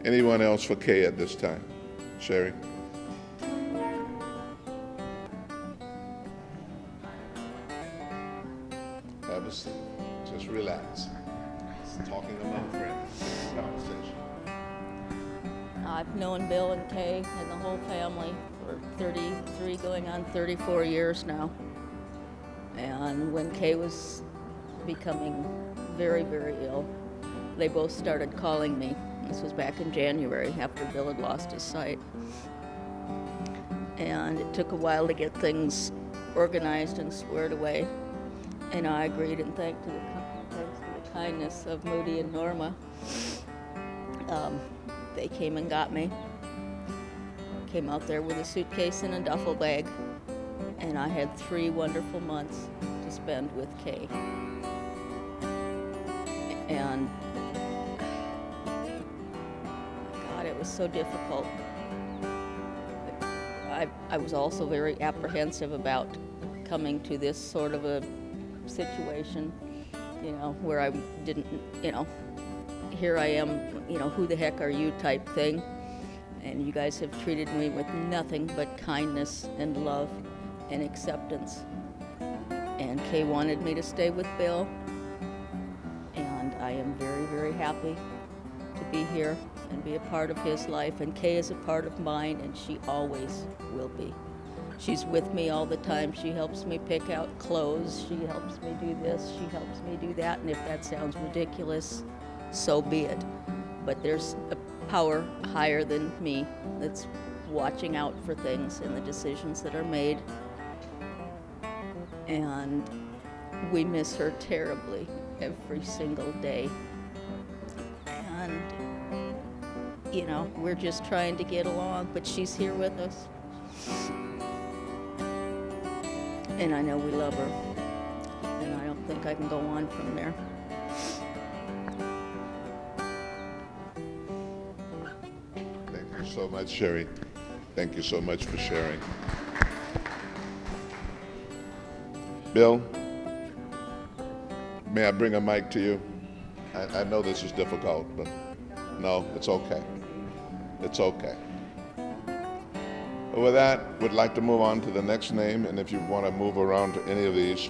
Anyone else for Kay at this time? Sherry? Have a seat. Just relax. It's talking among friends. Conversation. I've known Bill and Kay and the whole family for 33, going on 34 years now. And when Kay was becoming very, very ill, they both started calling me. This was back in January after Bill had lost his sight. And it took a while to get things organized and squared away. And I agreed, and thanks to the kindness of Moody and Norma, they came and got me. Came out there with a suitcase and a duffel bag, and I had 3 wonderful months to spend with Kay. And God, it was so difficult. I was also very apprehensive about coming to this sort of a situation, you know, where I didn't, you know, here I am, you know, who the heck are you type thing. And you guys have treated me with nothing but kindness and love and acceptance. And Kay wanted me to stay with Bill. And I am very, very happy to be here and be a part of his life. And Kay is a part of mine, and she always will be. She's with me all the time. She helps me pick out clothes. She helps me do this. She helps me do that. And if that sounds ridiculous, so be it. But there's a power higher than me that's watching out for things and the decisions that are made. And we miss her terribly every single day. And, you know, we're just trying to get along, but she's here with us. And I know we love her. And I don't think I can go on from there. Thank you so much, Sherry. Thank you so much for sharing. Bill, may I bring a mic to you? I know this is difficult, but no, it's okay. It's okay. With that, we'd like to move on to the next name, and if you want to move around to any of these.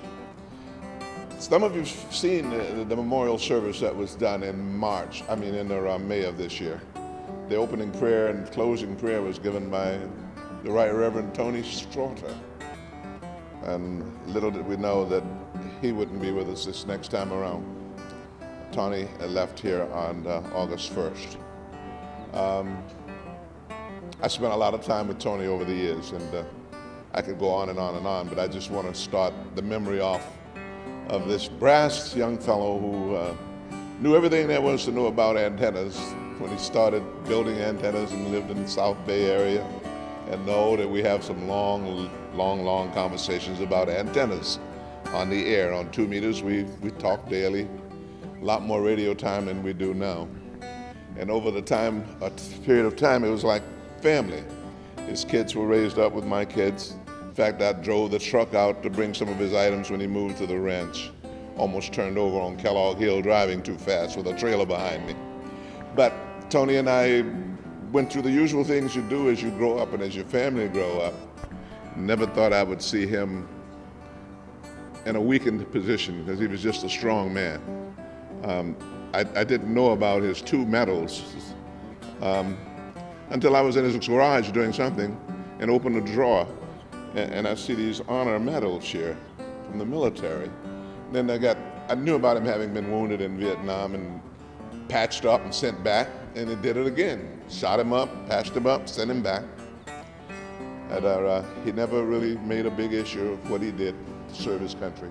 Some of you've seen the memorial service that was done in May of this year. The opening prayer and closing prayer was given by the Right Reverend Tony Straughter. And little did we know that he wouldn't be with us this next time around. Tony left here on August 1st. I spent a lot of time with Tony over the years, and I could go on and on and on, but I just want to start the memory off of this brass young fellow who knew everything there was to know about antennas when he started building antennas and lived in the South Bay area, and know that we have some long conversations about antennas on the air. On 2 meters, we talk daily, a lot more radio time than we do now. And over the period of time, it was like family. His kids were raised up with my kids. In fact, I drove the truck out to bring some of his items when he moved to the ranch. Almost turned over on Kellogg Hill driving too fast with a trailer behind me. But Tony and I went through the usual things you do as you grow up and as your family grow up. Never thought I would see him in a weakened position because he was just a strong man. I didn't know about his 2 medals until I was in his garage doing something and opened a drawer, and I see these honor medals here from the military. Then I knew about him having been wounded in Vietnam and patched up and sent back, and he did it again. Shot him up, patched him up, sent him back. And he never really made a big issue of what he did to serve his country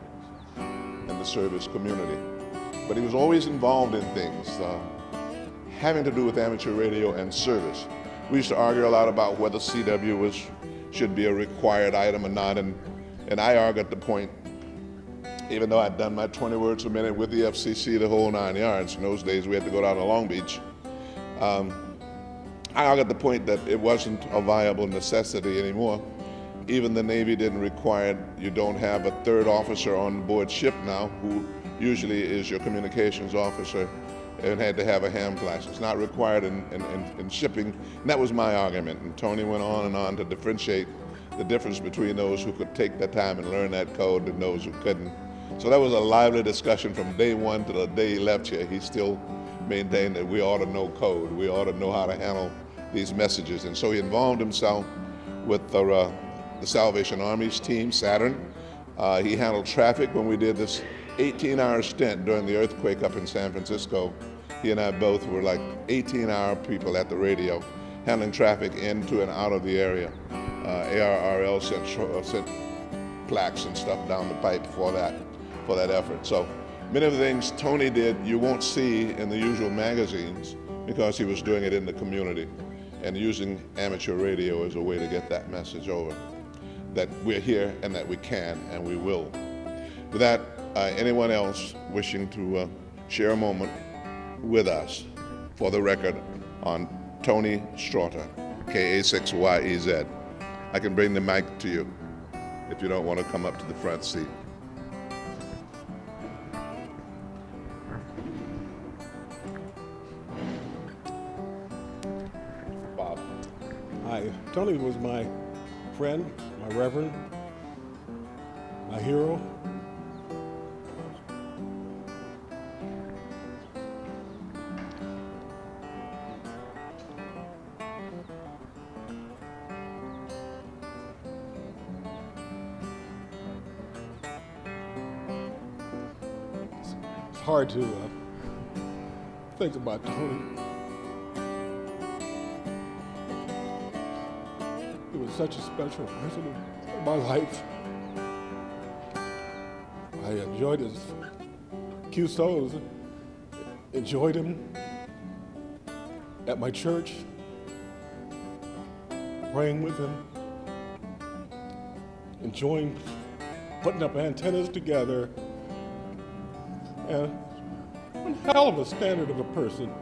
and to serve his community. But he was always involved in things having to do with amateur radio and service. We used to argue a lot about whether CW should be a required item or not, and I argued the point, even though I'd done my 20 words a minute with the FCC, the whole 9 yards. In those days, we had to go down to Long Beach. I argued the point that it wasn't a viable necessity anymore. Even the Navy didn't require it. You don't have a 3rd officer on board ship now, who usually is your communications officer and had to have a ham glass. It's not required in shipping. And that was my argument. And Tony went on and on to differentiate the difference between those who could take the time and learn that code and those who couldn't. So that was a lively discussion from day one to the day he left here. He still maintained that we ought to know code. We ought to know how to handle these messages. And so he involved himself with the Salvation Army's team, Saturn. He handled traffic when we did this 18-hour stint during the earthquake up in San Francisco. He and I both were like 18-hour people at the radio, handling traffic into and out of the area. ARRL sent plaques and stuff down the pipe for that effort. So many of the things Tony did you won't see in the usual magazines because he was doing it in the community and using amateur radio as a way to get that message over, that we're here and that we can and we will. With that, anyone else wishing to share a moment with us, for the record, on Tony Strother, K-A-6-Y-E-Z. I can bring the mic to you if you don't want to come up to the front seat. Bob. Hi, Tony was my friend, my reverend, my hero. It's hard to think about Tony. He was such a special person in my life. I enjoyed his QSOs, enjoyed him at my church, praying with him, enjoying putting up antennas together, and one hell of a standard of a person.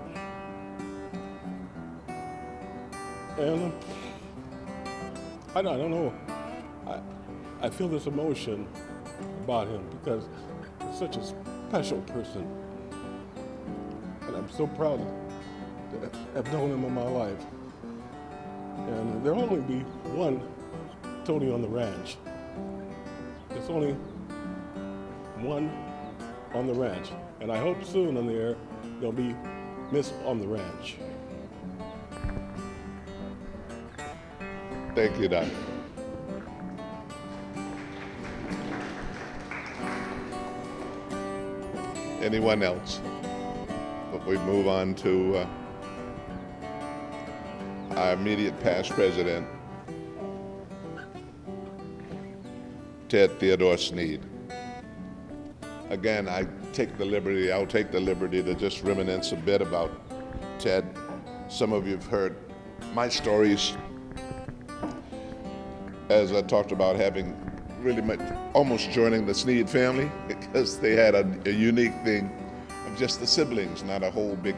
And I don't know, I feel this emotion about him because he's such a special person. And I'm so proud to have known him in my life. And there'll only be one Tony on the ranch. There's only one on the ranch. And I hope soon on the air there'll be Miss on the Ranch. Thank you, Doc. Anyone else? But we move on to our immediate past president, Ted Theodore Snead. Again, I'll take the liberty to just reminisce a bit about Ted. Some of you have heard my stories as I talked about having really much, almost joining the Snead family, because they had a unique thing of just the siblings, not a whole big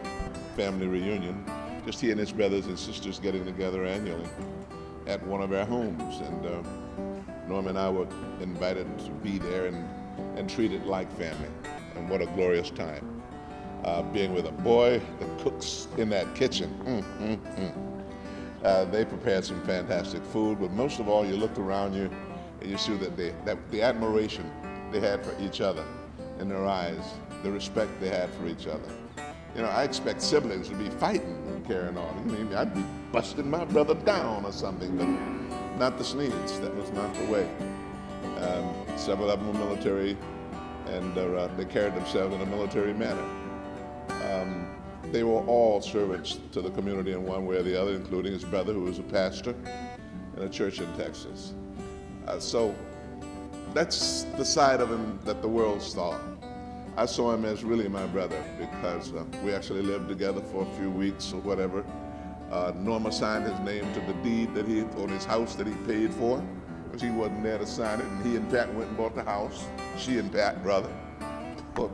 family reunion, just he and his brothers and sisters getting together annually at one of our homes. And Norm and I were invited to be there and treat it like family. And what a glorious time. Being with a boy that cooks in that kitchen. They prepared some fantastic food, but most of all, you looked around you and you see that the admiration they had for each other in their eyes, the respect they had for each other. You know, I expect siblings to be fighting and carrying on. I mean, I'd be busting my brother down or something, but not the Sneads. That was not the way. Several of them were military, and they carried themselves in a military manner. They were all servants to the community in one way or the other, including his brother, who was a pastor in a church in Texas. So that's the side of him that the world saw. I saw him as really my brother because we actually lived together for a few weeks or whatever. Norma signed his name to the deed that he, on his house that he paid for, because he wasn't there to sign it, and he and Pat went and bought the house. She and Pat, brother. But,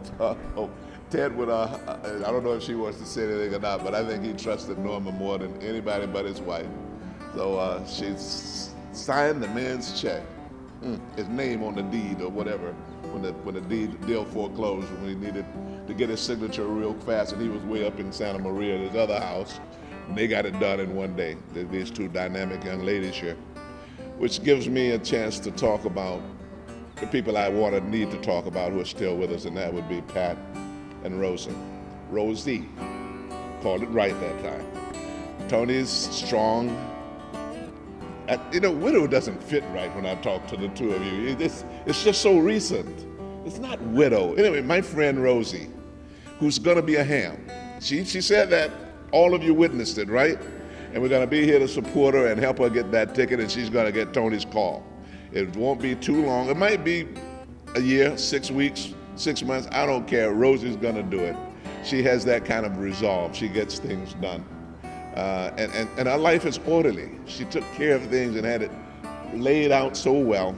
Ted would, I don't know if she wants to say anything or not, but I think he trusted Norma more than anybody but his wife. So she signed the man's check, his name on the deed or whatever, when the deal foreclosed, when he needed to get his signature real fast, and he was way up in Santa Maria at his other house, and they got it done in one day. These two dynamic young ladies here, which gives me a chance to talk about the people I need to talk about who are still with us, and that would be Pat and Rosie. Rosie, called it right that time. Tony's strong. Widow doesn't fit right when I talk to the two of you. It's just so recent. It's not widow. Anyway, my friend Rosie, who's gonna be a ham. She said that, all of you witnessed it, right? And we're gonna be here to support her and help her get that ticket, and she's gonna get Tony's call. It won't be too long. It might be a year, 6 weeks, 6 months, I don't care. Rosie's gonna do it. She has that kind of resolve. She gets things done. And her life is orderly. She took care of things and had it laid out so well.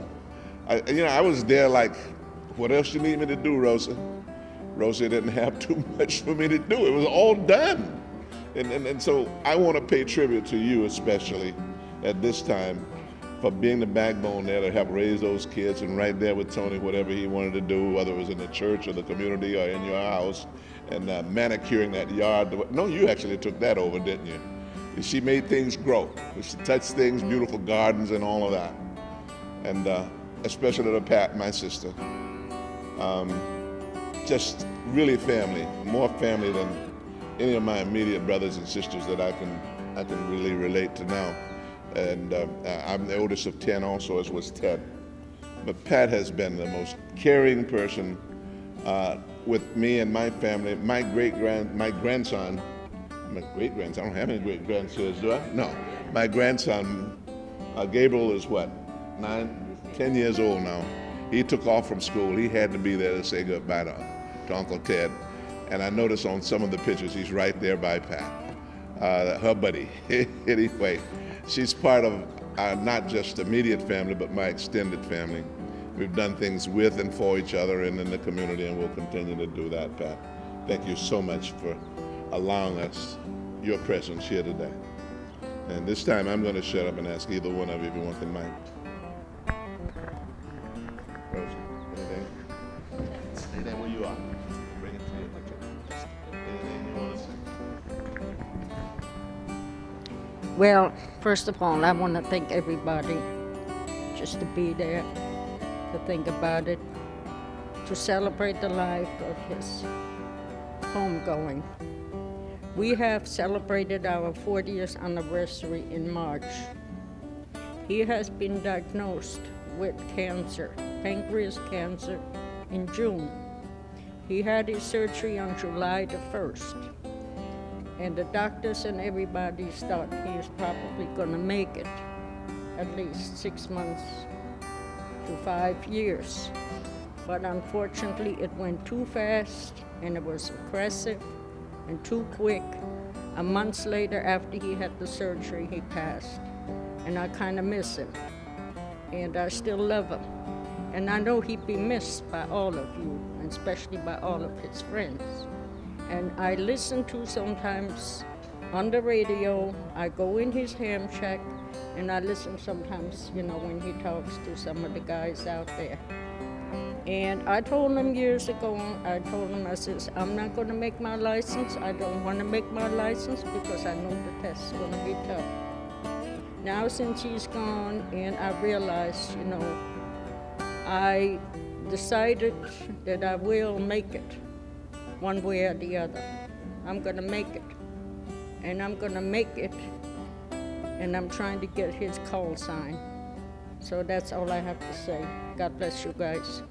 I was there like, what else you need me to do, Rosie? Rosie didn't have too much for me to do. It was all done. And so I want to pay tribute to you especially at this time for being the backbone there to help raise those kids, and right there with Tony, whatever he wanted to do, whether it was in the church or the community or in your house, and manicuring that yard. No, you actually took that over, didn't you? She made things grow. She touched things, beautiful gardens and all of that. And especially to Pat, my sister. Just really family, more family than any of my immediate brothers and sisters that I can really relate to now. And I'm the oldest of 10 also, as was Ted. But Pat has been the most caring person with me and my family. My grandson, I don't have any great-grandsons, do I? No. My grandson, Gabriel, is what, 10 years old now. He took off from school. He had to be there to say goodbye to Uncle Ted. And I noticed on some of the pictures, he's right there by Pat, her buddy. Anyway, she's part of our not just immediate family, but my extended family. We've done things with and for each other and in the community, and we'll continue to do that, Pat. Thank you so much for allowing us your presence here today. And this time I'm going to shut up and ask either one of you if you want the mic. Rosie, anything? Stay there where you are. Bring it to you. Okay. Anything you want to say? Well, first of all, I want to thank everybody just to be there, to think about it, to celebrate the life of his homegoing. We have celebrated our 40th anniversary in March. He has been diagnosed with cancer, pancreas cancer, in June. He had his surgery on July the 1st. And the doctors and everybody thought he was probably gonna make it at least 6 months to 5 years. But unfortunately, it went too fast, and it was aggressive and too quick. A month later, after he had the surgery, he passed. And I kind of miss him. And I still love him. And I know he'd be missed by all of you, and especially by all of his friends. And I listen to sometimes on the radio, I go in his ham shack, and I listen sometimes, when he talks to some of the guys out there. And I told him years ago, I says, I'm not gonna make my license. I don't wanna make my license because I know the test's gonna be tough. Now since he's gone, and I realized, I decided that I will make it, one way or the other. I'm gonna make it. And I'm gonna make it, and I'm trying to get his call sign. So that's all I have to say. God bless you guys.